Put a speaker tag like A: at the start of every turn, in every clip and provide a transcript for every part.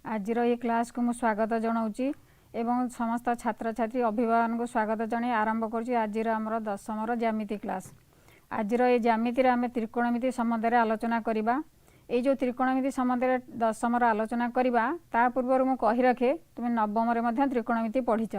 A: आजिर ये क्लास को मु स्वागत जनाऊँगी एवं समस्त छात्र छात्री अभिभावक को स्वागत जन आरंभ करुँच आज आमर दशम ज्यामिति क्लास। आज ये ज्यामिति आम त्रिकोणमिति सम्बन्ध आलोचना करवा। ये जो त्रिकोणमिति सम्बन्ध दशम आलोचना करवा ता पूर्व मु कही रखे तुम नवम त्रिकोणमिति पढ़ीच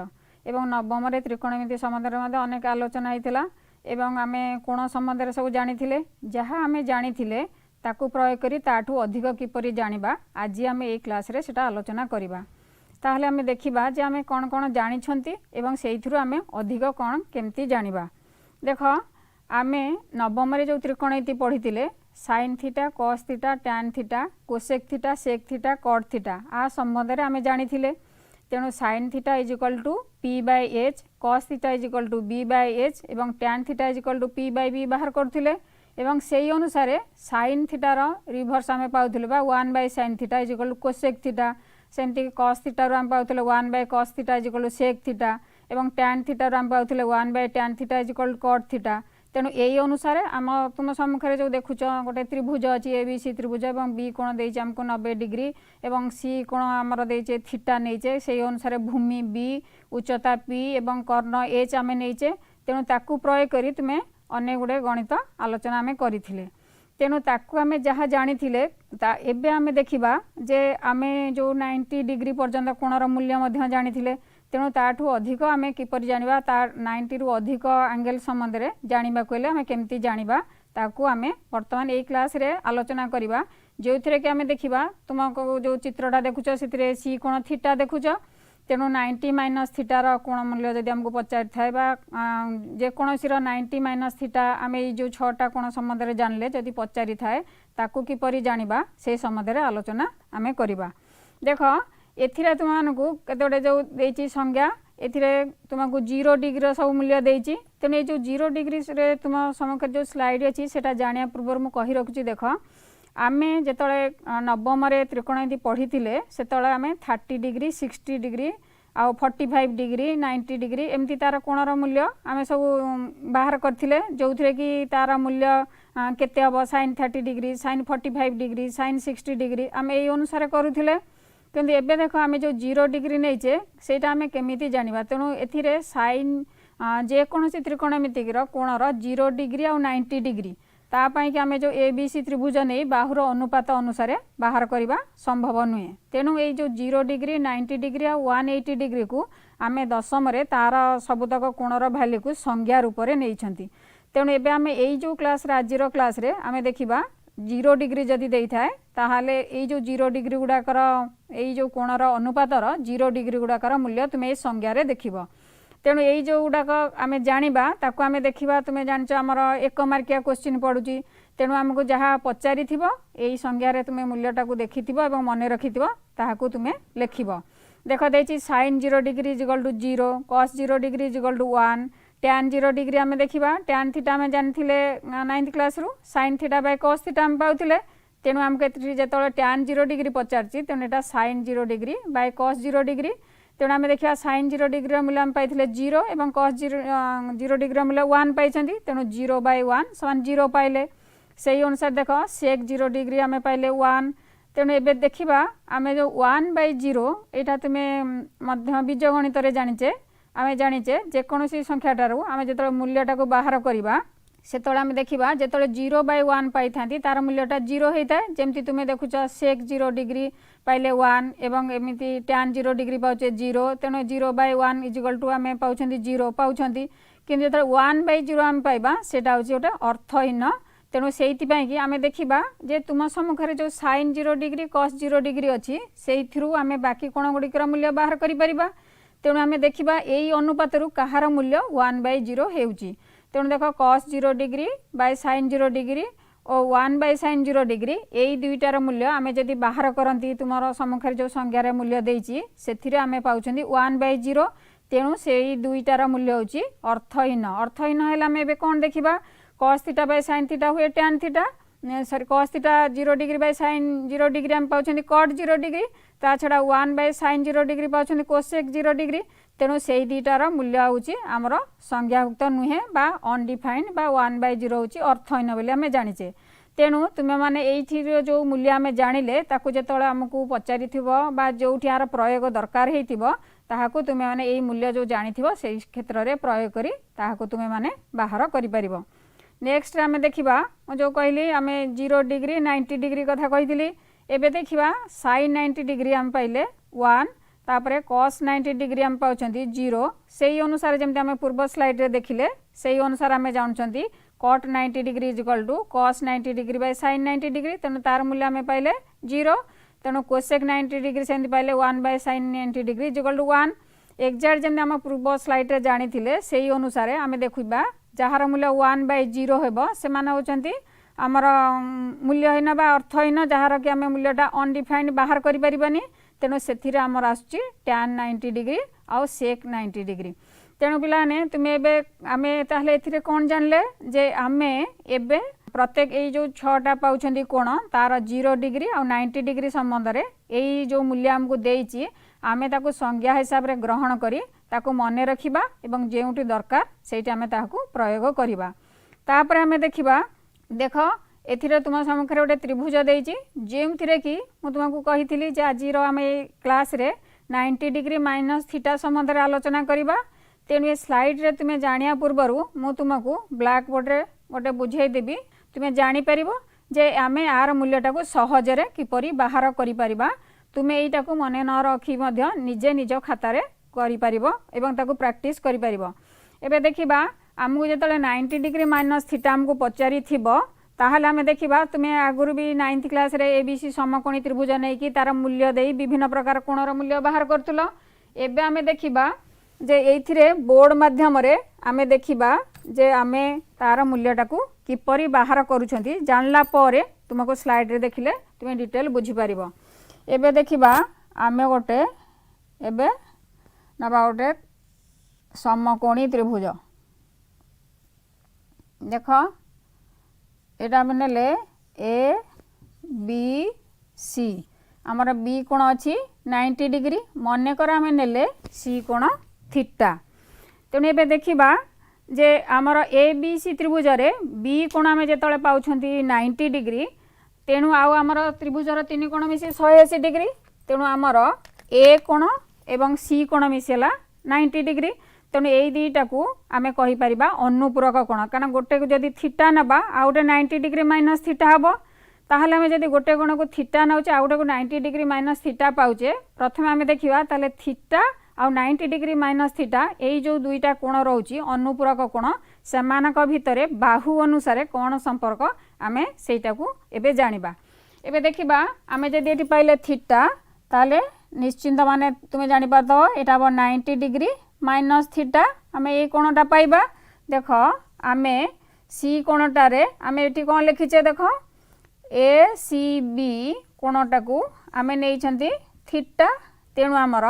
A: एवं नवम त्रिकोणमिति सम्बन्ध अनेक आलोचना होता एवं आम कोण सम्बन्ध सब जानी जहाँ आम जानी ताकू प्रयोग करी ताठू अधिक किपरि जानिबा आज आम ये क्लास रे सेटा आलोचना करवा। ताहले आम देखिबा जे आम कौन कौन जानिछंती एवं सेइथिरु आम अधिक कौन केमती जानिबा। देख आम नवम रे जो त्रिकोणमिति पढ़ीतिले sin theta cos theta tan theta cosec theta sec theta cot theta आ संबंध रे आम जानिथिले। तेणु sin theta is equal to P by H, cos theta is equal to B by H एवं tan theta is equal to P by B बाहर करथिले एवं सेई अनुसार साइन थीटार रिभर्स आम पाउथिले बा 1 by sign theta is equal to cosec theta, सेमती कॉस थीटा आम पाउथिले 1 by cos theta is equal to sec theta एवं टैन थीटा आम पाउथिले 1 by tan theta is equal to cot theta. तेणु यही अनुसार आम तुम सम्मुखें जो देखुच गोटे त्रिभुज अच्छी ए बी सी त्रिभुज एवं बी कोण देइछ हमको 90 डिग्री एवं सी कोण आमर देइछे थीटा नहींचे से अनुसार भूमि बी उच्चता पी एवं कर्ण एच आम नहींचे। तेणु ताकू प्रयोग करी तुम्हें अनेक गुड़े गणित आलोचना आम करथिले। तेणु ताकू आम जहाँ जानी एबे आम देखिबा जे आम जो 90 डिग्री पर्यंत कोणर मूल्य जानी तेणु ताठू अधिक आम किपर जानिबा 90 रु अधिक एंगल संबंध में जानिबा कहले आम केमती जानिबा ताकू आम वर्तमान ए क्लास रे आलोचना करबा। जो थरे कि आम देखिबा तुमको जो चित्रटा देखुच से सी कोण थीटा देखुच। तेणु 90 माइनस थीटार कोण मूल्य जदि आमको पचारि थाए बा जेकोसी 90 माइनस थीटा आम ये जो 6टा कोण संबंध में जानले जदि पचारि थाए ताकू किपरि जानिबा से संबंध में आलोचना आम करबा। देख एथिरे तुमको केतोटे जो देइछि संज्ञा एथिरे तुमको 0 डिग्री सब मूल्य देइछि। तेणु ये जो 0 डिग्री रे तुम सम्मुखें जो स्लाइड अच्छी सेटा जानिया पूर्व मु कहि रखुछि। देख आमे जेतले नवम त्रिकोणमिति पढ़ीतिले सेतले आमे 30 डिग्री 60 डिग्री आ 45 डिग्री 90 डिग्री एमती तार कोणर मूल्य आमे सब बाहर करथिले जो थे कि तार मूल्य केते हम sine 30 degree sine 45 degree sine 60 degree आम ये अनुसार करूथिले। किंतु एबे देखो आमे जो 0 डिग्री नहींचे सेटा आमे केमिति जानिबा। तेणु एथिरे साइन जेकोसी त्रिकोणमितिर कोणर 0 डिग्री और 90 डिग्री तापाई कि आमे जो ए बी सी त्रिभुज नहीं बाहुर अनुपात अनुसार बाहर करवा संभव नुहे। तेणु ये जो 0 डिग्री 90 डिग्री और 180 डिग्री को आमे दशम तार सबुतक कोणर भैल्यू को संज्ञा रूप से नहीं। तेणु एबे आमे यही जो क्लास आज क्लास रे आमे देखिबा 0 डिग्री जदि देई थाए ताहाले ये जो 0 डिग्री गुड़ाकर यही जो कोणर अनुपातर 0 डिग्री गुड़ाकर मूल्य तुम्हें ये संज्ञा रे देखिबो। तेणु यही जो गुड़ाक आम जाना ताकू आम देखा तुम्हें जान आमर 1 मार्किया क्वेश्चन पड़ुची। तेणु आमको जहाँ पचारि यही संज्ञा तुम्हें मूल्यटा को देखि मन रखि ताकू तुम्हें लिख। देख देखिए sine 0 degree is equal to 0 cos 0 degree is equal to 1 tan 0 degree आम देखा टैन थीटा आम जानी 9th क्लास रु sine theta by cos theta आम पाउथिले। तेणु आमको जो टैन 0 डिग्री पचारची तेणु यहाँ sine 0 degree by cos 0 degree. तेणु आम देखा साइन 0 डिग्री मूल्य आम पाई 0 और कॉस 0 डिग्री मूल्य 1 पाई। तेणु 0 बाय 1 समान 0 पाइले। से अनुसार देख सेक 0 डिग्री आम पाइले 1। तेणु एबे देखिबा आम जो 1 बाय 0 यहाँ तुम्हें बीजगणित जानीचे आम जानीचे जेकोसी संख्याटारू आम जो मूल्यटा को बाहर करवा से आम देखा जो 0 बाय 1 पाई था तार मूल्यटा 0 होता है। जमती तुम्हें देखुच सेक 0 डिग्री पाइले 1 एवं एमती टैन 0 डिग्री पाचे 0। तेणु 0 बाय 1 इजिकल टू आम पाँच 0 पाँच कि जो 1 बाय 0 आम पाइबा सेटा होचे गोटे अर्थहीन। तेणु से आम देखा जे तुम सम्मुखें जो साइन 0 डिग्री कॉस 0 डिग्री अच्छी से आम बाकी कोण गुड़िकर मूल्य बाहर करिपरिबा। तेणु आम देखा यही अनुपात कहार मूल्य 1 बाय 0 होउची। तेणु देख cos 0 degree by sin 0 degree और 1 बाय साइन 0 डिग्री यही दुईटार मूल्य आम जदि बाहर करती तुम सम्मुखें जो संज्ञार मूल्य देइछि सेथिरे आम पाउछंती 1 बाय 0। तेणु से दुईटार मूल्य होची अर्थहीन। अर्थहीन है आम एबे कौन देखिबा cos theta by sign theta हुए tan theta sorry cos theta 0 degree by sin 0 degree आम पाउछंती कॉट 0 डिग्री ता छड़ा 1 बाय साइन 0 डिग्री पाउछंती कोसेक 0 डिग्री। तेणु से दुईटार मूल्य होची आमर संज्ञाभुक्त नुहे बा अनडिफाइंड बा 1 बाय 0 होची अर्थहीन बोली आम जानिचे। तेणु तुमे माने एइथिर जो मूल्य आमे जानिले ताकू जेतळे हमकु पचारिथिबो बा जोठी यार प्रयोग दरकार हेतिबो ताहाकू तुमे माने एई मूल्य जो जानिथिबो सेई क्षेत्र रे प्रयोग करी ताहाकू तुमे माने बाहर करि परिबो। नेक्स्ट आमे देखिबा जो कहली आमे 0 डिग्री 90 डिग्री कथा कहितली एबे देखिबा sin 90 डिग्री आम पाइले 1 तापरे cos 90 डिग्री आम पाउछंती 0 सेई अनुसार जेमते आमे पूर्व स्लाइड रे देखिले सेई अनुसार आमे जानछंती cot 90 degree is equal to cos 90 degree by sin 90 degree तेणु तार मूल्य आमे पाइले 0 तेणु cosec 90 डिग्री सेंति पाइले 1 by sin 90 degree is equal to 1 exact जेमते आम पूर्व स्लाइड रे जानिथिले सेई अनुसार आमे देखिबा जहार मूल्य 1 बाय 0 हेबो से माने होचंती आमर मूल्यहीन बा अर्थहीन जहार कि आमे मूल्यटा अनडिफाइंड बाहर करि परिबानी तेणु सेथिरे आमर आसुची tan 90 डिग्री आउ sec 90 डिग्री तेणु पिलाने तुमे एबे आमे ताहले एथिरे कोन जानले जे आमे एबे प्रत्येक एई जो 6टा पाउछंती कोण तार 0 डिग्री आउ 90 डिग्री संबंध रे एई जो मूल्य हमकु देइची आमे ताकू संज्ञा हिसाब रे ग्रहण करी ताकू मने रखिबा एवं जेउटी दरकार सेठी आमे ताकू प्रयोग करिबा। तापर आमे देखिबा देख एथिरे तुम सम्मुखें गोटे त्रिभुज देइची जेउथिरे कि मु तुमको कहिथिली जे आजिर आमे क्लास रे 90 डिग्री माइनस थीटा संबंध रे आलोचना करिबा तेणु ए स्लाइड रे तुमे जानिया पूर्वरु मु तुमको ब्लैक बोर्ड रे गोटे बुझाई देबी तुमे जानि परिबो जे आमे आर मूल्यटाको सहजरे किपरि बाहर करि परिबा तुमे एइटाको मने न रखी मध्य निजे निज खाता रे करि परिबो एवं ताको प्रैक्टिस करि परिबो। एबे देखिबा आमु जेतले 90 डिग्री माइनस थीटा हमको पचारि थिबो ताहले आमे देखिबा तुमे आगुरु भी 9th क्लास रे एबीसी समकोणी त्रिभुज नै कि तार मूल्य देई विभिन्न प्रकार कोणर मूल्य बाहर करतुलो एबे आमे देखिबा जे एइथिरे बोर्ड माध्यम रे आमे देखिबा जे आमे तार मूल्यटाकू किपरि बाहर करूछंती जानला परे तुमको स्लाइड रे देखिले तुमे डिटेल बुझी परिबो। एबे देखिबा आमे गोटे एबे नबा गोटे समकोणी त्रिभुज देख एटा में नेले ए बी सी आमर बी कोण अच्छी 90 डिग्री मन कर आम नेले सी कोण थीटा तेणु एबे देखिबा जे आमर ए बी सी त्रिभुज रे बी कोण आम जेतले पाउछंती 90 डिग्री तेणु आउ आमर त्रिभुजर 3 कोण मिसी 180 डिग्री तेणु आमर ए कोण एवं सी कोण मिसेला 90 डिग्री तेणु यही दुईटा को आम कहीपर अनुपूरक कोण कारण गोटे को जदि थीटा नबा आ गोटे 90 डिग्री माइनस थीटा हम ताहले आम जदि गोटे कोण को थीटा नौचे आ गोटे को 90 डिग्री माइनस थीटा पाउचे प्रथम आम देखा ताले थीटा आ 90 डिग्री माइनस थीटा यही जो दुईटा कोण रोचे अनुपूरक कोण सेमानक भितरे बाहु अनुसार कोण संपर्क आम सेटा को एबे जानिबा। एबे देखिबा आम जदि एटी पाइले थीटा ताले निश्चिंत माने तुमे जानि पारतो एटा 90 डिग्री माइनस थीटा आम ये कोणटा पाइबा देख आम सी कोणटारे आम ये कौन लिखीचे देख ए सी बी कोणटा को आम नहीं थीटा तेणु आमर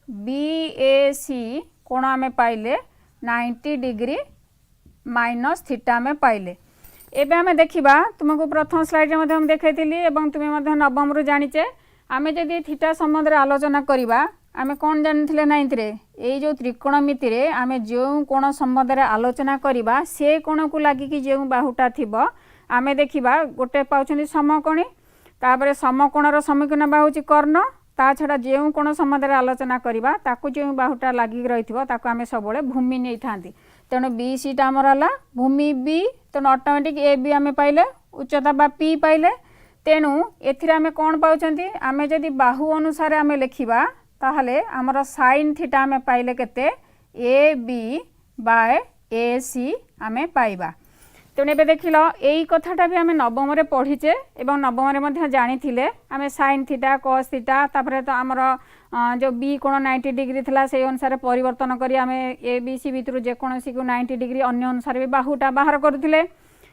A: बी ए सी कोण आम पाइले 90 डिग्री माइनस थीटा आम पाइले। एबे आम देखिबा तुमको प्रथम स्लाइड रे हम देखैतिली एवं तुमे नवम रु जानिचे आम जदि थीटा संबंध रे आलोचना करिबा आमे कौन जानिथिले 9th रे एई जो त्रिकोणमिति रे आमे जो कोण संबंध रे आलोचना करिबा से कोण को लागि कि जो बाहुटा थिबो आमे देखिबा गोटे पाउछनी समकोणी तापरे समकोणर सम्मुखीन बाहुची कर्ण ता छडा जो कोण संबंध रे आलोचना करिबा ताकू जो बाहुटा लागि रहिथिबो ताकू आमे सबले भूमि नै थांती तेणु बी सी टा हमर हला भूमि बी तेणु ऑटोमेटिक ए बी आमे पाइले उच्चता बा पी पाइले तेणु एथिरे आमे कोन पाउछंती आमे जदि बाहु अनुसार आमे लेखिबा ताहले आमर साइन थीटा आमे पाइले केते ए बी बाय ए सी आमे पाइबा। तेणु एबे देखिल एई कथाटा भी आमे नवम रे पढ़ीचे एवं नवम रे मध्ये जानिथिले आमे साइन थीटा कॉस थीटा तापरे तो आमर जो बी कोण 90 डिग्री थिला से अनुसार परिवर्तन करी आमे ए बी सी भितरु जे कोनसी को 90 डिग्री अन्य अनुसार भी बाहुटा बाहर करथिले।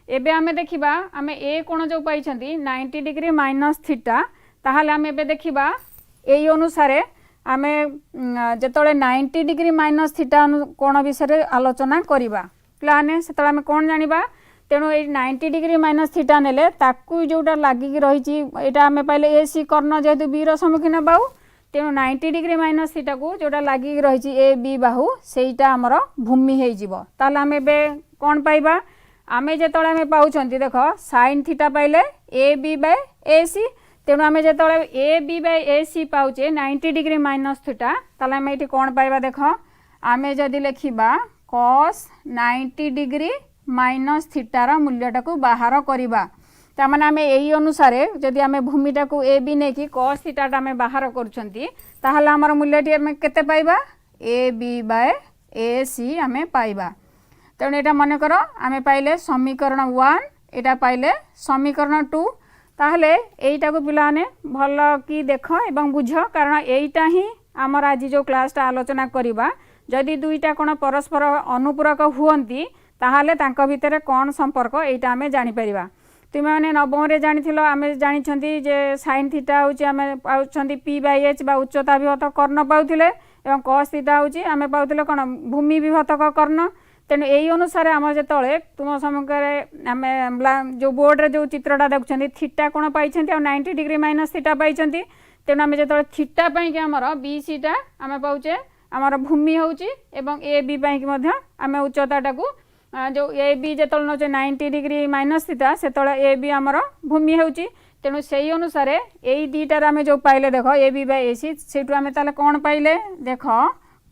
A: एबे आमे देखिबा आमे ए कोण जो पाइछंती 90 डिग्री माइनस थीटा ताहले आमे एबे देखिबा एई अनुसार आमे जेतळे 90 डिग्री माइनस थीटा कोण विषय आलोचना करिबा प्लाने सेतळे आमे कोन जानिबा तेणु ये 90 डिग्री माइनस थीटा नेले ताकू जोटा लागिक रही एटा आमे पाइले ए सी कर्ण जेहेतु बी रो सम्मुखीन बाहु तेणु 90 डिग्री माइनस थीटा को जोटा लागिक रही ए बी बाहु सेटा आमर भूमि हो जिवो ताले आमे बे कोन पाइबा आमे जेतळे आमे पाउछंती देख sin थीटा पाइले AB बाय AC तेणु आमे जेतळे AB बाय AC पाउचे 90 डिग्री माइनस थीटा ताले आमे एठी कोन पाइबा देख आमे जदि लेखिबा cos 90 डिग्री माइनस थीटार मूल्यटा को बाहर करिबा तामाने आमे एई अनुसारे जदि आमे भूमिटा को AB ने कि cos थीटाटा आमे बाहर करूछंती ताहले हमर मूल्यटी आमे केते पाइबा AB बाय AC आमे पाइबा तेणु एटा मन कर आमे पाइले समीकरण 1 एटा पाइले समीकरण 2 ताहले एइटा को पिलाने भल कि देख एवं बुझ कारण एइटा ही आमर आज जो क्लासटा आलोचना करिबा जदि दुईटा कोन परस्पर अनुपूरक हुअंती ताहले तांको भितरे कोन संपर्क एइटा आमे जानि परिबा तुमे माने नवम रे जानिथिलो आमे जानिछंती जे sin थीटा होची आमे पाउछंती p बाय h बा उच्चता विभक्त कर्ण पाउथिले एवं cos थीटा होची आमे पाउथिले कोन भूमि विभक्तक कर्ण तेणु यही अनुसार आम जो तुम सम्मुखें आम जो बोर्ड रे जो चित्रटा देखुं थीटा कोण पाई 90 डिग्री माइनस थीटा पाई तेणु आम जो थीटा पाई आमर बी सीटा आम पाचे आमर भूमि होची एवं ए बी पाई आम उच्चता को जो ए बी जो नौचे 90 डिग्री माइनस थीटा से ए बी आमर भूमि होची तेणु से अनुसार यही दुईटार आम जो पाइले देख ए बी बाय ए सी से आम कौन पाइले देख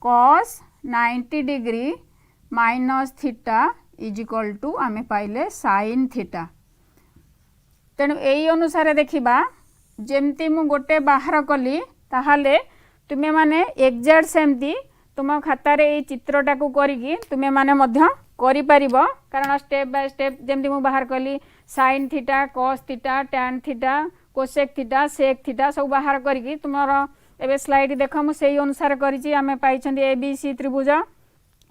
A: cos 90 degree minus theta is equal to आमे पाइले sin थीटा तेणु यही अनुसार देखिबा जेमती मु गोटे बाहर कली ताहाले तुमे माने एग्जैक्ट सेमती तुम खाता रे चित्रटा को करिकी तुमे माने मध्य करि परिबो कारण स्टेप बाय स्टेप जेमती मु बाहर कली sin theta cos theta tan theta cosec theta sec theta सब बाहर करिकी तुमरो एबे स्लाइड देखो मु सेही अनुसार करिची आमे पाइछंती ABC त्रिभुज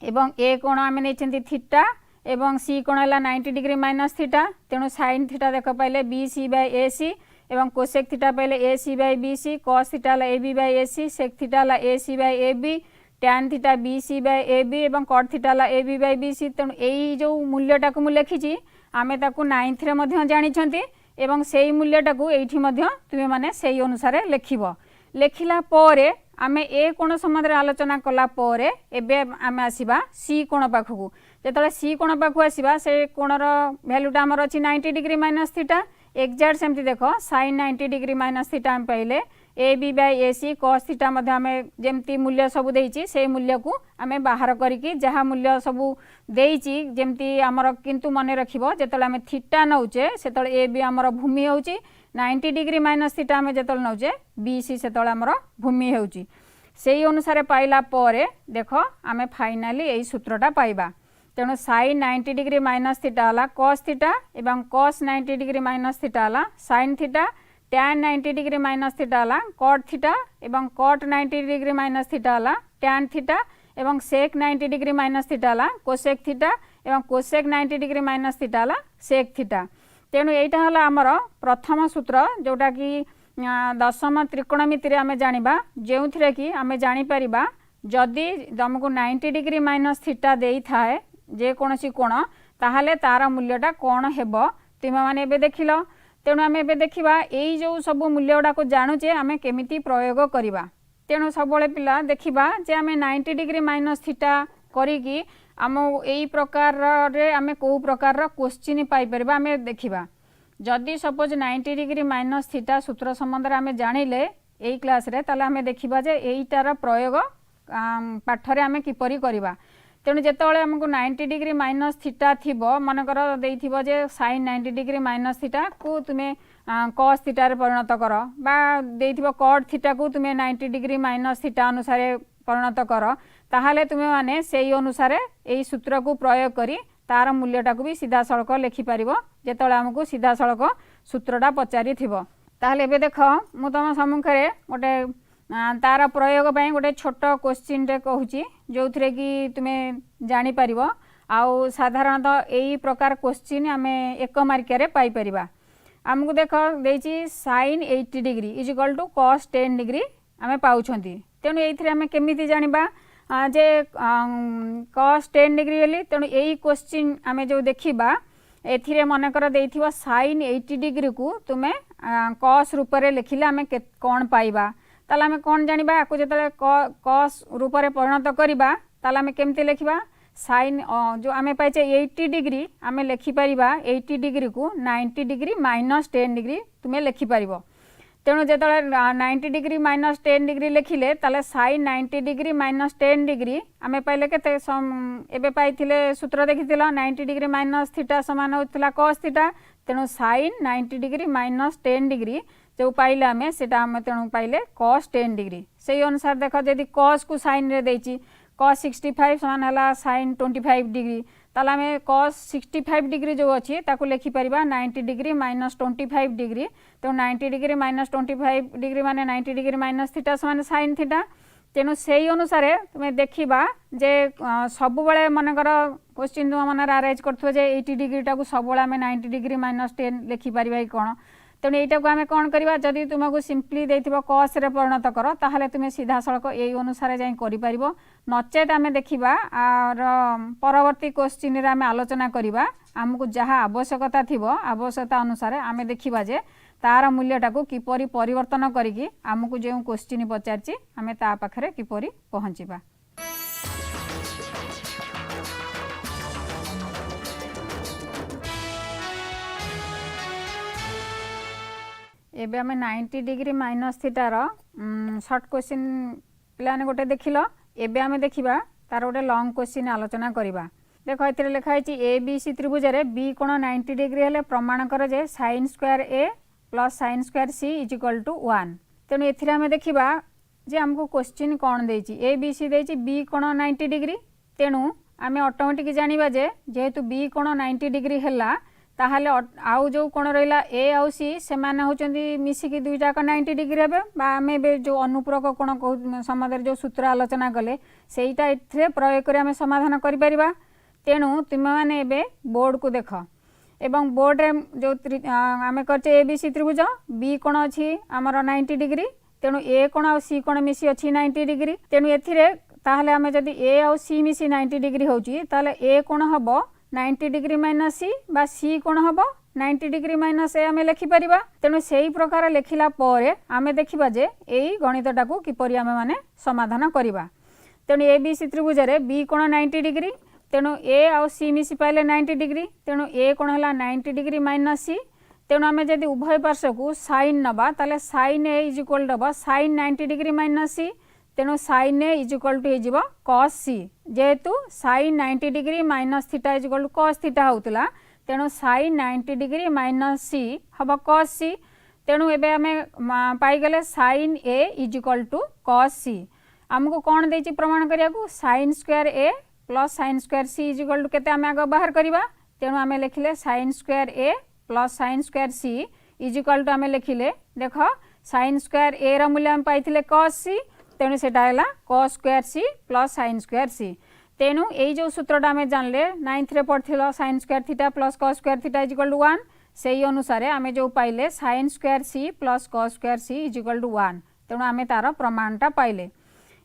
A: एवं ए कोण आम नहीं थीटा एवं सी कोण है 90 डिग्री माइनस थीटा तेणु sin थीटा देख पाइले बी सी बाय ए सी एवं कोसेक थीटा पाइले A C by B C cos theta A B by A C sec theta A C by A B tan theta B C by A B एवं cot theta A B by B C तेणु यही जो मूल्यटा को लिखी आमे ताकू 9th रे मध्य जानिछंती एवं सेही मूल्यटा को एठी मध्य तुमे माने सेही अनुसार लेखिबो लेखिला परे आमे ए कोण संबंध रे आलोचना कला परे एबे आमे आसीबा सी कोण पाखकू जेतले सी कोण पाखु आसीबा से कोणर वैल्यूटा हमर अछि 90 डिग्री माइनस थीटा एग्जैक्ट सेमती देखो sin 90 डिग्री माइनस थीटा हम पहिले A B by A C cos theta मध्ये आमे जेमती मूल्य सब देइची से मूल्य को आमे बाहर करिकी जहा मूल्य सब देइची जेमती हमर किंतु मने रखिबो जेतले आमे थीटा नउचे सेतले ए बी हमर भूमि होउची 90 डिग्री माइनस थीटा आमे जेतले नउचे बी सी सेतले हमर भूमि होउची सेही अनुसार पाइला परे देखो आमे फाइनाली एई सूत्रटा पाइबा तेणु sin 90 डिग्री माइनस थीटा हला cos थीटा एवं cos 90 डिग्री माइनस थीटा हला sin theta tan 90 degree minus theta हला cot थीटा एवं cot 90 डिग्री माइनस थीटा हला tan थीटा एवं sec 90 डिग्री माइनस थीटा हला cosec थीटा एवं cosec 90 डिग्री माइनस थीटा हला sec थीटा तेणु एटा हला हमर प्रथम सूत्र जोटा कि दशम त्रिकोणमिति रे आमे जानिबा जेउथिरे कि आमे जानि परिबा जदि तुमको 90 डिग्री माइनस थीटा देई थाए जे कोनसी कोण ताहाले तार मूल्यटा कोन हेबो तुमे माने एबे देखिलो तेणु आमे एबे देखिबा एई जो सब मूल्य गुडा को जानुचे आमे केमिति प्रयोग करिबा तेणु सबले पिला देखिबा जे आमे 90 डिग्री माइनस थीटा करिकी आम एई प्रकार रे आमे को प्रकार रो क्वेश्चन पाई परबा आमे देखिबा जदि सपोज 90 डिग्री माइनस थीटा सूत्र संबंध रे आमे जानिले एई क्लास रे ताले आमे देखिबा जे एईटार प्रयोग पाठ रे आमे किपरि करिबा तेणु जेतବେଳେ हमको 90 डिग्री माइनस थीटा थिबो मनकर देइथिबो जे sin 90 डिग्री माइनस थीटा को तुमे cos थीटा रे परिणत कर बा देइथिबो cot थीटा को तुमे 90 डिग्री माइनस थीटा अनुसार परिणत कर ताहाले तुमे माने सेही अनुसार एई सूत्र को प्रयोग करी तार मूल्यटा को भी सीधा सड़क लिखि पारिबो जेतବେଳେ हमको सीधा सड़क सूत्रटा पचारि थिबो ताहाले एबे देखो मु तम सम्मुखरे गोटे तार प्रयोग पाई गोटे छोट क्वेश्चन रे कहूची जो थरे कि तुमे जानि पारिबो आउ साधारणतः एई प्रकार क्वेश्चन आमे एक मार्किया रे पाई परिबा हमको देखो देइची sin 80 degree is equal to cos 10 degree आमे पाउछंती तेणु एइथरे आमे केमिति जानिबा जे cos 10 डिग्री हेली तेणु एई क्वेश्चन आमे जो देखिबा एथिरे मनकर देइथिबो sin 80 डिग्री को तुमे cos रूप रे लिखिले आमे कोन पाइबा ताले आमे कोन जानिबा आकु जेतले cos रूप रे परिणत करिबा ताले आमे केमति लिखिबा साइन जो आम पाइचे 80 डिग्री आम लिखिपर 80 डिग्री को 90 डिग्री माइनस 10 डिग्री तुम्हें लिखिपर। तेणु जो 90 डिग्री माइनस 10 डिग्री लिखिले ताले साइन 90 डिग्री माइनस 10 डिग्री आम पाइले के सूत्र देखी 90 डिग्री माइनस थीटा सामान होता कॉस थीटा। तेणु साइन 90 डिग्री माइनस 10 डिग्री जो पाइले आम से तेणु पाइले कॉस 10 डिग्री। से अनुसार देख जदि कॉस को साइन रे देछि कॉस 65 समान है साइन 25 डिग्री ताला आम कॉस 65 डिग्री जो अच्छी ताकू लिखिपर 90 डिग्री माइनस 25 डिग्री। तो 90 डिग्री माइनस 25 डिग्री माने 90 डिग्री माइनस थीटा समान साइन थीटा। तेणु से अनुसार तुम्हें देखा जे सब बड़े मनकर क्वेश्चन तुम मन आराइज कर 80 डिग्री टाक सब आम 90 डिग्री माइनस 10 लिखिपर कि कौन। तेणु यहाँ को आम कौन करवा जदि तुमको सिंपली देथिबो कॉस रे परिणत कर ताहले तुम सीधा सड़क यही अनुसार जाई करि परिबो। नचेत आम देखा आर परवर्ती क्वेश्चन रे आम आलोचना करवा आमको जहाँ आवश्यकता थिबो आवश्यकता अनुसार आम देखा जे तार मूल्यटाକୁ किपरि परिवर्तन करिकी आमको जो क्वेश्चन पचारछि आम ता पाखरे किपरि पहुँचीबा। एबे आम 90 डिग्री माइनस थीटार सर्ट क्वेश्चन पे गोटे देख लो। एबे आम देखा तार गोटे लंग क्वेश्चन आलोचना करवा। देख ये लिखाई ए बी सी त्रिभुज बी कोण 90 डिग्री हेले प्रमाण कर जे sin square A plus sin square C is equal to 1। तेणु एथिरे आम देखा जे आमको क्वेश्चन कौन देछि ए बी सी देछि बी कोण 90 डिग्री। तेणु आम ऑटोमेटिक जानिबा जे जेहेतु बी कोण 90 डिग्री हैला ताहले आउ जो कोण रहिला ए आउ सी से माने होचंदी मिसिकी दुईटा 90 डिग्री हेबे बा आमे बे जो अनुपूरक कोण संबंध जो सूत्र आलोचना कले सेईटा एथिरे प्रयोग करी आमे समाधान करि परिबा। तेणु तुम माने एबे बोर्ड को देख एवं बोर्ड रे जो आम करचे ए बी सी त्रिभुज बी कोण अच्छी आमर 90 डिग्री। तेणु ए कोण आ सी कोण मिसी अच्छी 90 डिग्री। तेणु एथिरे ताहले आमे जदि ए आ सी मिसी 90 डिग्री होची ताहले ए कोण हबो 90 डिग्री माइनस सी बा सी कोण हबो 90 डिग्री माइनस ए आमे लिखि परिबा। तेणु सेही प्रकार लिखिला परे आमे देखिबा जे एई गणितटाकू किपरि आमे माने समाधान करिबा। तेणु ए बी सी त्रिभुज रे बी कोण 90 डिग्री। तेणु ए आउ सी मिसी पाइले 90 डिग्री। तेणु ए कोण हला 90 डिग्री माइनस सी। तेणु आमे जदि उभय पार्श्व को साइन नबा ताले sin A is equal to sin 90 degree minus C. तेणु sin A is equal to हो कॉस सी जेहेतु sin 90 degree minus theta is equal to cos theta होतला। तेणु साइन 90 डिग्री माइनस सी हम कॉस सी। तेणु एबे आमे पाइगले sin A is equal to cos C. आमको कौन देछि प्रमाण करिया को sin square A plus sin square C is equal to केते आमे आगे बाहर करवा। तेणु आमे लिखिले sin square A plus sin square C is equal to आमे लिखिले देख साइन स्क्वायर ए रा मूल्य आमे पाइथिले कॉस सी। तेणु सेटा हैला cos square C plus sin square C. तेणु यही जो सूत्रटा आमे जानले 9th रे पढ़थिलो sin square theta plus cos square theta is equal to 1 सेही अनुसार आमे जो पाइले sin square C plus cos square C is equal to 1। तेणु आमे तार प्रमाणटा पाइले।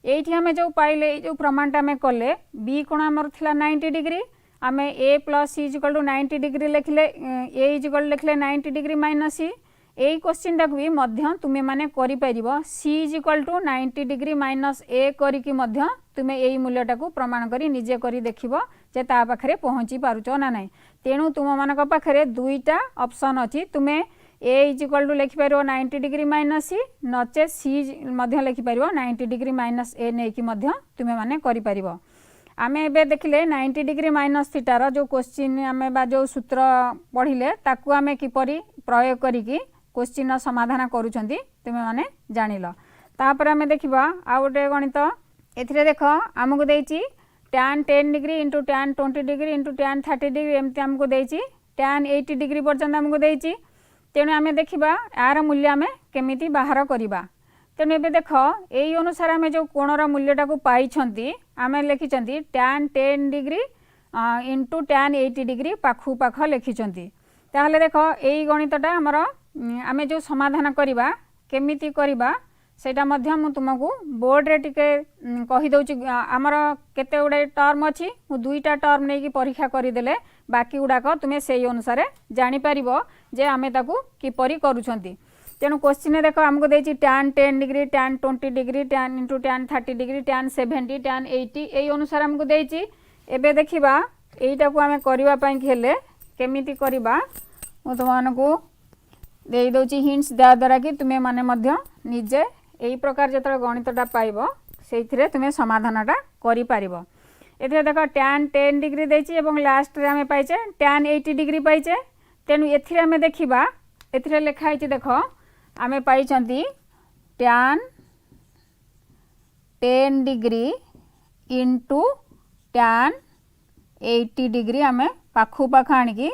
A: एठी आमे जो पाइले जो प्रमाणटा आमे कले बी कोण हमर थिला 90 डिग्री आमे A plus C is equal to 90 degree लिखले ए इज इक्वल लिखले 90 डिग्री माइनस सी। यही क्वेश्चन टाक भी मध्य तुम्हें माने करि परिबो C is equal to 90 degree minus A करिकी मध्य तुम्हें यही मूल्यटाकू प्रमाण करी निजे करी देखिबो जे ता पाखरे पहुँची पारुचो ना नहीं। तेणु तुम मानक पाखरे दुईटा ऑप्शन अछि तुम्हें ए इज इक्वल टू लिखिपर 90 डिग्री माइनस सी नचे सी लिखिपर 90 डिग्री माइनस ए नहीं कि तुम्हें माने करि परिबो। आमे एबे देखिले 90 डिग्री माइनस थीटार जो क्वेश्चन आमे बा जो सूत्र पढ़िले ताकू आमे किपरि प्रयोग करिकी क्वेश्चन समाधान करूछंती तुमे माने जानिलो। तापर आमे देखिबा आ गोटे गणित एथिरे देख आमको देछि tan 10 degree into tan 20 degree into tan 30 degree एमती आमको देछि tan 80 डिग्री पर्यंत आमको देछि। तेणु आमे देखिबा यार मूल्य आमे केमिति बाहर करिबा। तेणु एबे देख एई अनुसार आमे जो कोणर मूल्यटाकू पाइछंती आमे लिखिछंती tan 10 degree into tan 80 degree पाखु पाख लिखिछंती। ताहले देख एई गणितटा हमर आमे जो समाधान करिबा केमिति करिबा सेटा मध्य मु तुमको बोर्ड रे टिके कहि दउची। हमर केते गुडे टर्म अछि मु दुईटा टर्म नै कि परीक्षा करि देले बाकी गुडा को तुमे सेही अनुसार जानि परिबो जे आमे ताकू किपरि करूछंती। तेणु क्वेश्चन देख आमको देछि tan 10 degree tan 20 degree tan into tan 30 degree tan 70 tan 80 एई अनुसार आमको देछि। एबे देखिबा एईटा को आमे करिवा पई हेले केमिति करिबा मु तुमको दे दउची हिंट्स द्या द्वारा कि तुमे माने मध्य निजे एई प्रकार जतरे गणितटा पाइबो सेइथिरे तुमे समाधानटा करि पारिबो। एथे देखो tan 10 डिग्री देछि एवं लास्ट रे आमे पाइचे tan 80 डिग्री पाइचे। तेनु एथिरे आमे देखिबा एथिरे लिखा हिछि देखो आमे पाइछंती tan 10 degree into tan 80 degree आमे पाखु पाख आनिकी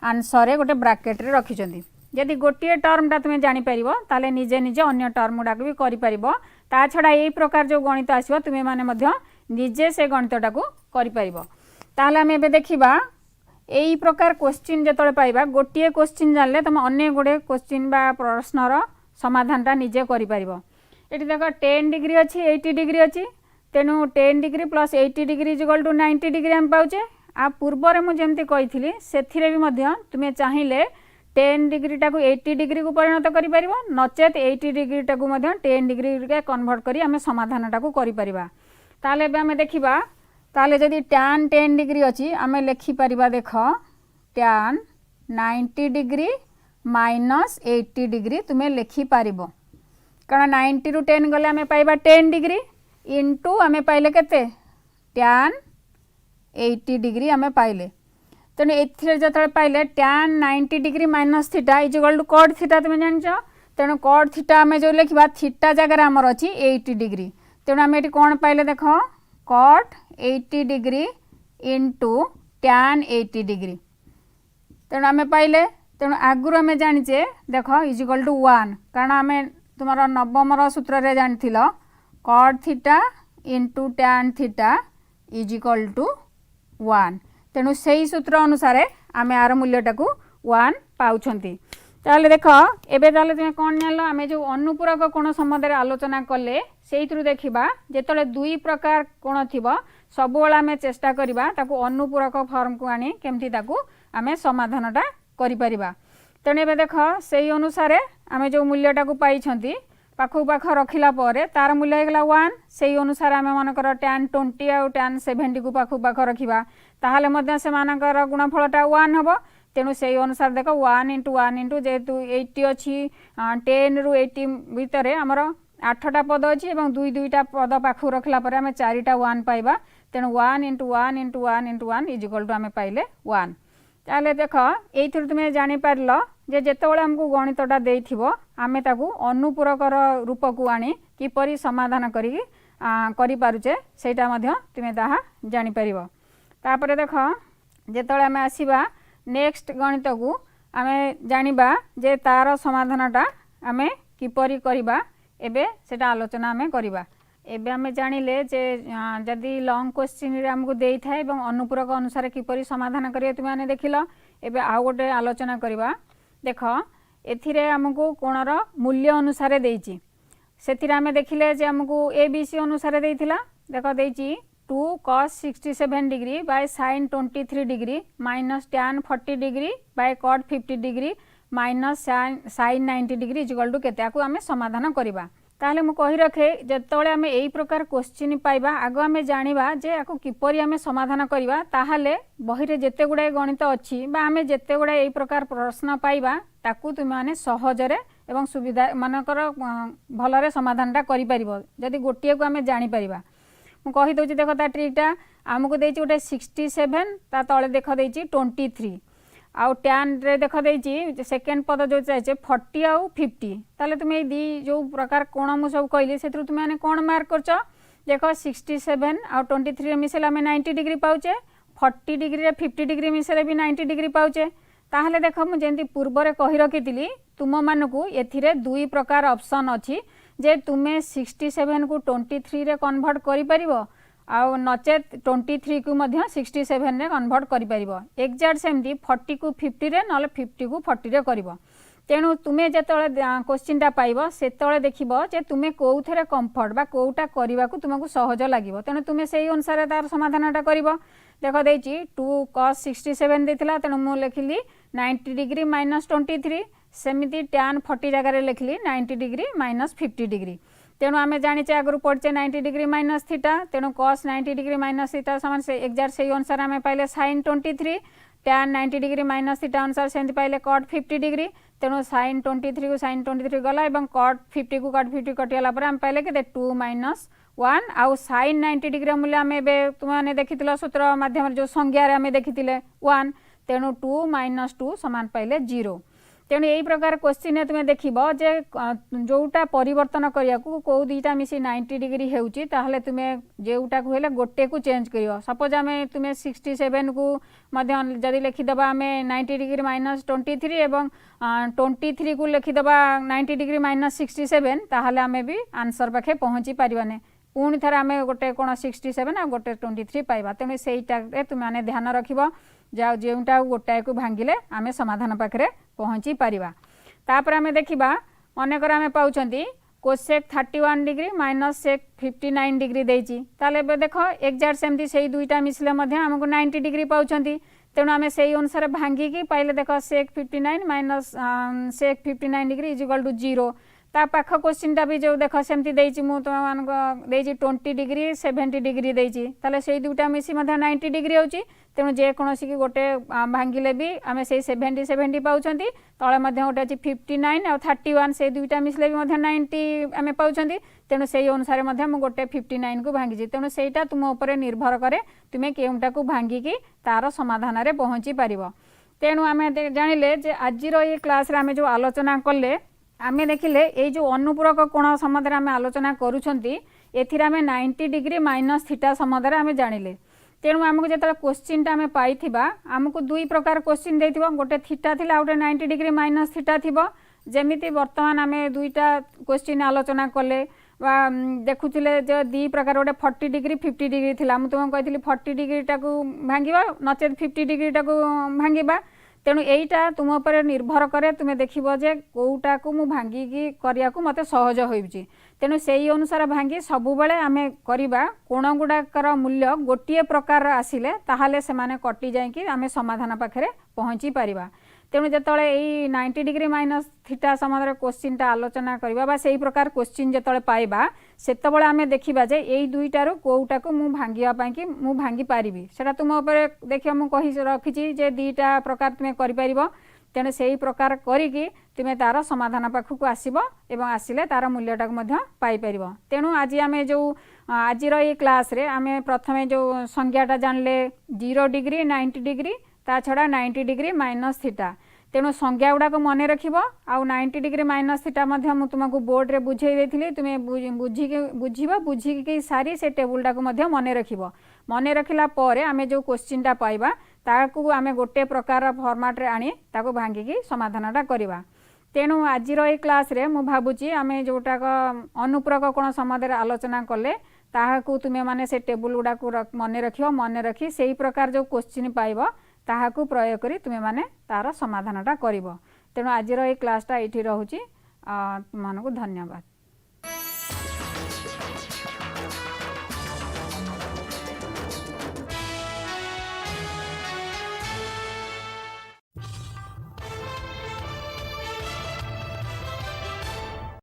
A: आंसर गोटे ब्राकेट रे रखिछंती। यदि गोटे टर्मटा तुम जापर ताले निजे निजे अन्य टर्म गुड़ाक भी करिपरिबो। ता छड़ा यही प्रकार जो गणित आसो तुमे माने मध्य निजे से गणितटा को करिपरिबो। ताले हम एबे देखिबा यही प्रकार क्वेश्चन जतले पाइबा गोटे क्वेश्चन जानले तुम अन्य गुडे क्वेश्चन बा प्रश्नर समाधानटा निजे करिपरिबो। एठी देखो 10 डिग्री अछि 80 डिग्री अछि तेनु 10 degree plus 80 degree equal to 90 degree हम पाउचे। आ पूर्वरे मु जेमति कहिथिली सेथिरे भी मध्य तुमे चाहिले 10 डिग्री टाकू 80 डिग्री को परिणत करि परिबो नचेत 80 डिग्री टाकू मध्य 10 डिग्री के कन्वर्ट करी हमें समाधान टाकू करि परिबा। ताले बे हमें देखिबा ताले जदी tan 10 डिग्री अछि हमें लिखि परिबा देखो tan 90 डिग्री माइनस 80 डिग्री तुमे लिखि पारिबो कारण 90 रु 10 गले हमें पाइबा 10 डिग्री इंटू हमें पाइले केते tan 80 डिग्री हमें पाइले। तेणु एथिरे जतले पाइले tan 90 degree minus theta is equal to cot theta तुम जान तेणु cot थीटा आम जो लिखा थीटा जगह आमर अच्छी 80 डिग्री तेणु आम ये कौन पाइले देख cot 80 degree into tan 80 degree तेणु आम पाइले। तेणु आगुरी आम जाचे देख इज इक्वल टू 1 कारण आम तुम नवम सूत्र जानी cot theta into tan theta is equal to 1 तेणु से ही सूत्र अनुसार आम आर मूल्यटा को 1 पाउछंती। ताले देख एबे ताले तुम कौन जान आम जो अनुपूरक कोण संबंध आलोचना कले से देखा जिते दुई प्रकार कोण थी सब आम चेष्टा करवा अनुपूरक फॉर्म को आनी केमती आम समाधानटा करिपरिबा। तेणु एबे देख से अनुसार आम जो मूल्यटा को पाई पाखु पाख रखिला परे तार मूल्य होगला 1 से अनुसार आम मनकर tan 20 आउ tan 70 को पाखु पाख रखिबा ताहले मध्य से मानकर गुणफलटा 1 हबो। तेणु से अनुसार देख 1 इंटू 1 इंटू जेहेतु 80 अच्छी 10 रु 80 भितर आमर 8टा पद अच्छी और दुई दुईटा पद पाखु रखला परे आम 4टा 1 पाइबा। तेणु 1 into 1 into 1 into 1 is equal to आम पाइले 1। ताले देख ये तुम जापर जे जेतेबेले हमको गणितटा देइथिबो आमे ताकू अनुपूरकर रूप को आनी किपरि समाधान करि पारुचे सेटा मध्य तुमे ताहा जानि परिबो। तापरे देख जेतेबेले आमे आसीबा नेक्स्ट गणित को आमे जानिबा जे तार समाधानटा आमे किपरि करिबा एबे सेटा आलोचना आमे करिबा। एबे आमे जानिले जे जदि लॉन्ग क्वेश्चन रे हमको देई थाए एवं अनुपूरक अनुसार किपरि समाधान करिए तुमे माने देखिलो। एबे आ गोटे आलोचना करिबा देख एथिरे हमको कोणर मूल्य अनुसार देइची सेथिरे आमे देखिले जे हमको ABC अनुसार देइथिला देख देइची 2 cos 67 degree by sin 23 degree minus tan 40 degree by cot 50 degree minus sin 90 degree is equal to केते आकु आमे समाधान करिबा। ताहले मु कहि रखे जेतोळे आमे एई प्रकार क्वेश्चन पाइबा आगो आमे जानिबा जे आकु किपरि आमे समाधान करिबा ताहले बही रे जेते गुडा गणित अछि बा आमे जेते गुडा एई प्रकार प्रश्न पाइबा ताकू तुम माने सहजरे एवं सुविधा मानकर भलरे समाधानटा करि परिबो जदि गोटिए को आमे जानि परिबा। मु कहि दोछि देखो ता ट्रिकटा आमको देछि गोटे 67 ता तळे देखो देछि 23 आउ tan रे देख देछि सेकेंड पद जो चाहिए 40 आउ 50 ताले तुम दी जो प्रकार कोण मु सब कहली से तुम मैंने कौन मार्क करछ देख 67 आउ 23 मिसेले आम 90 डिग्री पाउचे 40 डिग्री रे 50 डिग्री मिसेले भी 90 डिग्री पाउचे। ताहले देख मु जेंति पूर्वरे कहि रखितिली तुम मानकू एथिरे दुई प्रकार ऑप्शन अछि जे तुमे 67 को 23 रे कन्वर्ट करि परिबो आउ नचेत 23 को मध्य 67 रे कन्वर्ट करि परिबो एक्जाक्ट सेमती 40 को 50 रे नले 50 को 40 रे करिवो। तेणु तुमे जेतळे क्वेश्चनटा पाइबो सेतळे देखिबो जे तुमे कोउथरे कंफर्ट बा कोउटा करिवाकू तुमको सहज लागिवो तेणु तुमे सेही अनुसार तार समाधानटा करिवो। देख देछि 2 cos 67 देथिला तेणु मु लिखिली 90 डिग्री माइनस 23 सेमिति tan 40 जगह रे लिखली 90 डिग्री माइनस 50 डिग्री तेणु आम जाचे आगु पढ़चे 90 डिग्री माइनस थीटा तेणु cos 90 डिग्री माइनस थीटा सामान से एग्जाक्ट से अनुसार आम पाइले sin 23 tan 90 degree minus theta अनुसार से पाइले cot 50 डिग्री तेणु sin 23 को sin 23 गला और cot 50 को cot 50 कटिगला आम पाइले के 2 माइनस 1 आउ sin 90 डिग्री मूल्य आम ए तुमने देखी सूत्र माध्यम जो संज्ञा आम देखी 1 तेणु 2 माइनस 2 सामान पाइले 0 तेणु यही प्रकार क्वेश्चन तुम देख जे जोटा परिवर्तन करिया कौ दुईटा मिसी 90 डिग्री होउची ताहले तुम्हें जोटा को हेले गोटे को चेंज करियो सपोज आम तुम्हें 67 को जदि लिखिदेबा आम 90 डिग्री माइनस 23 एवं 23 को लिखिदेबा 90 डिग्री माइनस 67 ताहले आम भी आंसर पाखे पहुँची पारिबाने पुणी थे आम गोटे कौन 67 आ गोटे 23 पाइबा तेणु सेटा तुमने ध्यान रखिबो जोटा गोटाए को भांगिले आम समाधान पाखे पहुँची पारिबा तापर आम देखिबा अनेकर आम पाउछंती cosec 31 degree minus sec 59 degree देइची ताले बे देखो एग्जैक्ट सेमती सेही दुईटा मिसले मध्य हमको 90 डिग्री पाउछंती तेणु आम से अनुसार भांगिकी पाइले देखो sec 59 minus sec 59 degree is equal to 0 ता पाख क्वेश्चन टा भी जो देख सेमती देइची मु तुम 20 डिग्री 70 डिग्री देइची ताले से दुईटा मिसी 90 डिग्री होची तेणु जेकोसी गोटे भांगिले भी आम से 70 पाउछंती तले गोटे अच्छी 59 और 31 से दुईटा मिसले भी 90 आम पाउछंती तेणु से अनुसार गोटे 59 को भांगी तेणु सेटा तुम उपर निर्भर करे तुम्हें केउटा को भांगिकी तार समाधान रे पहुँची पारिबो तेणु आम जानिले जे आजिर ये क्लास रे आम जो आलोचना कले आम देखिले ये जो अनुपूरक कोण सम्बन्ध आम आलोचना करूछंती एथिरे आम 90 डिग्री माइनस थीटा सम्बन्ध आम जानिले तेणु आमको जो क्वेश्चन टा आम पाइथिबा आमको दुई प्रकार क्वेश्चन देथिबो गोटे थीटा थिला गोटे 90 डिग्री माइनस थीटा थिबो जेमिति वर्तमान आम दुईटा क्वेश्चन आलोचना कले बा देखुथिले जो दी प्रकार गोटे 40 डिग्री 50 डिग्री थिला मु तुमको कहिथिली 40 डिग्री टाकू भांगिबा नचेत 50 डिग्री टाकू भांगिबा तेणु यहीटा तुम उपर निर्भर करे तुम देखिबो जे कोउटा को मु भांगिकी करिया को मते सहज होइछि तेणु सेही अनुसार भांगी सबु बेले आमे करिबा कोण गुडाकर मूल्य गोटिए प्रकार आसिले ताहाले से माने कटि जायकि आमे समाधान पाखरे पहुँची पारिबा तेणु जेतले एई 90 डिग्री माइनस थीटा सम्बन्ध क्वेश्चन टा आलोचना करिबा बा सेही प्रकार क्वेश्चन जेतले पाइबा सेतबेले आमे देखिबा जे एई दुईटारो कोउटा को मु भांगिया पाई कि मु भांगी पारिबी सेटा तुम ऊपर देखियो मु कहि रखिछि जे दुईटा प्रकार तुमे करि पारिबो तेणु सेही प्रकार करिकि तुमे तार समाधान पाखकु आसीबो एवं आसिले तार मूल्यटा मध्य पाई परिबो तेणु आज आमे जो आजिर ये क्लास रे आमे प्रथमे जो संज्ञाटा जानले 0 डिग्री 90 डिग्री ता छड़ा 90 डिग्री माइनस थीटा तेणु संज्ञा गुड़ाक मन रखिबो आउ 90 डिग्री माइनस थीटा मध्य मु तुमको बोर्ड रे बुझाई देथिली तुमे बुझिकी सारी से टेबुलटा को मध्य मन रखिबो मन रखिला परे आमे जो क्वेश्चन टा पाइबा ताकू आमे गोटे प्रकार फॉर्मेट रे आनी ताको भांगिकी समाधानटा करिबा तेणु आजिर ये क्लास रे मु भाबुची आमे जोटाक अनुपूरक कोण सम्बन्ध आलोचना कले ताहाकू तुमे माने से टेबुल गुड़ाक मन रखिबो मन रखी सेही प्रकार जो क्वेश्चन पाइबो ताहाकू प्रयोग करी तुमे माने तार समाधानटा करिबो तेणु आजिर ये क्लासटा एठी रहूची तुमको धन्यवाद।